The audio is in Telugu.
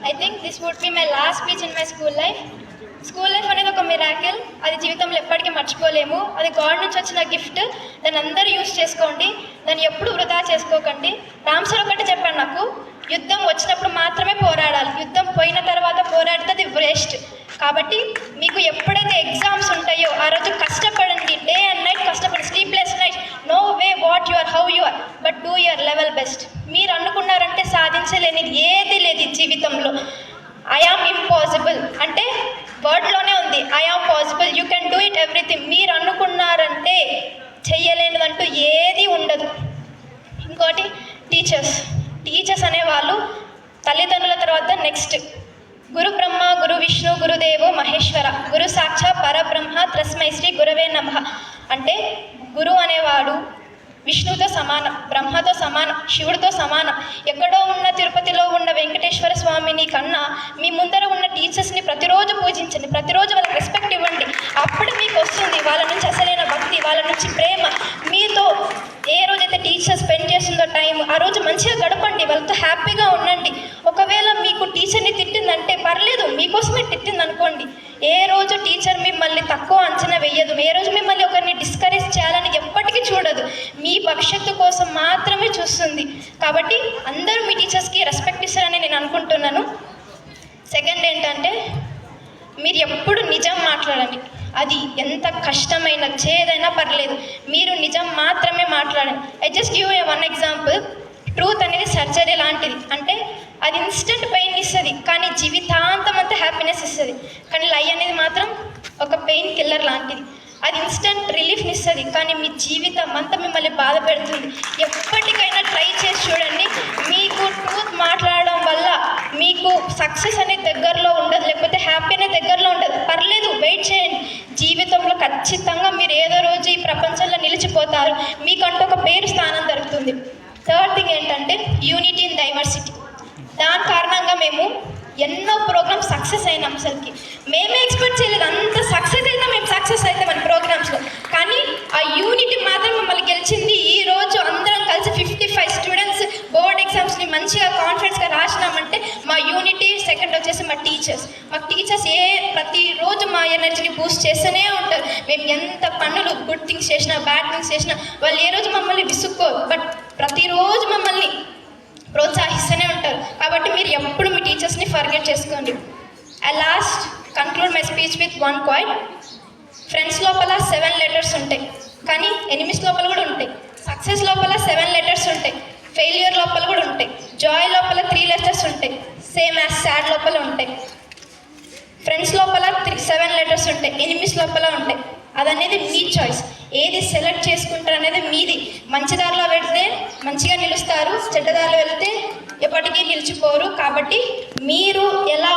I think this would be my last speech in my school life. School life అనేది ఒక మిరాకిల్. అది జీవితంలో ఎప్పటికీ మర్చిపోలేము. అది గాడ్ నుంచి వచ్చిన గిఫ్ట్. దాన్ని అందరూ యూజ్ చేసుకోండి, దాన్ని ఎప్పుడు వృధా చేసుకోకండి. రామ్ సార్ ఒకటి చెప్పాడు నాకు, యుద్ధం వచ్చినప్పుడు మాత్రమే పోరాడాలి, యుద్ధం పోయిన తర్వాత పోరాడితే అది వేస్ట్. కాబట్టి మీకు ఎప్పుడైతే ఎగ్జామ్స్ ఉంటాయో ఆ రోజు కష్టపడండి, డే అండ్ నైట్ కష్టపడండి, sleepless night. No way what you are, how you are, but do your level best. మీరు అనుకున్నారంటే సాధించలేనిది ఏది లేదు జీవితంలో. ఐ ఆమ్ ఇంపాసిబుల్ అంటే వర్డ్లోనే ఉంది, I am possible, you can do it everything. మీరు అనుకున్నారంటే చెయ్యలేనిదంటూ ఏది ఉండదు. ఇంకోటి టీచర్స్ అనేవాళ్ళు తల్లిదండ్రుల తర్వాత నెక్స్ట్. గురు బ్రహ్మ గురు విష్ణు గురుదేవో మహేశ్వర, గురు సాక్షాత్ పరబ్రహ్మ తస్మై శ్రీ గురవే నమః. అంటే గురువు అనేవాడు విష్ణువుతో సమానం, బ్రహ్మతో సమానం, శివుడితో సమానం. ఎక్కడో ఉన్న తిరుపతిలో ఉన్న వెంకటేశ్వర స్వామిని కన్నా మీ ముందర ఉన్న టీచర్స్ని ప్రతిరోజు పూజించండి, ప్రతిరోజు వాళ్ళకి రెస్పెక్ట్ ఇవ్వండి. అప్పుడు మీకు వస్తుంది వాళ్ళ నుంచి అసలైన భక్తి, వాళ్ళ నుంచి ప్రేమ. మీతో ఏ రోజైతే టీచర్ స్పెండ్ చేస్తుందో టైం, ఆ రోజు మంచిగా గడపండి, వాళ్ళతో హ్యాపీగా ఉండండి. ఒకవేళ మీకు టీచర్ని తిట్టిందంటే పర్లేదు, మీకోసమే తిట్టింది అనుకోండి. ఏ రోజు టీచర్ మిమ్మల్ని తక్కువ అంచనా వేయదు, ఏ రోజు మిమ్మల్ని ఒకరిని డిస్కరేజ్ చేయాలని ఎప్పటికీ చూడదు, మీ భవిష్యత్తు కోసం మాత్రమే చూస్తుంది. కాబట్టి అందరూ మీ టీచర్స్కి రెస్పెక్ట్ ఇస్తారని నేను అనుకుంటున్నాను. సెకండ్ ఏంటంటే మీరు ఎప్పుడు నిజం మాట్లాడండి. అది ఎంత కష్టమైన చేదైనా పర్లేదు, మీరు నిజం మాత్రమే మాట్లాడండి. I just give a one example. Truth అనేది సర్జరీ లాంటిది. అంటే అది ఇన్స్టెంట్ పెయిన్ ఇస్తుంది, కానీ జీవితాంతం అంతా హ్యాపీనెస్ ఇస్తుంది. కానీ లై అనేది మాత్రం ఒక పెయిన్ కిల్లర్ లాంటిది. అది ఇన్స్టెంట్ రిలీఫ్ని ఇస్తుంది, కానీ మీ జీవితం అంతా మిమ్మల్ని బాధ పెడుతుంది. ఎప్పటికైనా ట్రై చేసి చూడండి. మీకు ట్రూత్ మాట్లాడడం వల్ల మీకు సక్సెస్ అనేది దగ్గరలో ఉండదు, లేకపోతే హ్యాపీ అనేది దగ్గరలో ఉండదు. పర్లేదు, వెయిట్ చేయండి. జీవితంలో ఖచ్చితంగా మీరు ఏదో రోజు ఈ ప్రపంచంలో నిలిచిపోతారు, మీకంటూ ఒక పేరు స్థానం దొరుకుతుంది. థర్డ్ థింగ్ ఏంటంటే యూనిటీ ఇన్ డైవర్సిటీ. దాని కారణంగా మేము ఎన్నో ప్రోగ్రామ్స్ సక్సెస్ అయినాం. అసలుకి మేమే ఎక్స్పెక్ట్ చేయలేదు అంత సక్సెస్ అయితే మేము సక్సెస్ అయితే మన ప్రోగ్రామ్స్లో. కానీ ఆ యూనిటీ మాత్రం మమ్మల్ని గెలిచింది. ఈరోజు అందరం కలిసి 55 స్టూడెంట్స్ బోర్డ్ ఎగ్జామ్స్ని మంచిగా కాన్ఫిడెన్స్గా రాసినామంటే మా యూనిటీ. సెకండ్ వచ్చేసి మా టీచర్స్ ప్రతిరోజు మా ఎనర్జీని బూస్ట్ చేస్తూనే ఉంటారు. మేము ఎంత పనులు గుడ్ థింగ్స్ చేసినా బ్యాడ్ థింగ్స్ చేసినా వాళ్ళు ఏ రోజు మమ్మల్ని విసుక్కోరు, బట్ ప్రతిరోజు మమ్మల్ని ప్రోత్సహిస్తూనే ఉంటారు. కాబట్టి మీరు ఎప్పుడు మీ టీచర్స్ని ఫర్గెట్ చేసుకోండి. I last conclude my speech with one quote. Friends లోపల 7 లెటర్స్ ఉంటాయి, కానీ ఎనిమిస్ లోపల కూడా ఉంటాయి. సక్సెస్ లోపల 7 లెటర్స్ ఉంటాయి, ఫెయిల్యూర్ లోపల కూడా ఉంటాయి. జాయ్ లోపల 3 లెటర్స్ ఉంటాయి, సేమ్ యాజ్ సాడ్ లోపల ఉంటాయి. ఫ్రెండ్స్ లోపల 7 లెటర్స్ ఉంటాయి, ఎనిమిస్ లోపల ఉంటాయి. అదనేది మీ చాయిస్, ఏది సెలెక్ట్ చేసుకుంటారు అనేది మీది. మంచి దారిలో వెళ్తే మంచిగా నిలుస్తారు, చెడ్డ దారిలో వెళ్తే ఎప్పటికీ నిలిచిపోరు. కాబట్టి మీరు ఎలా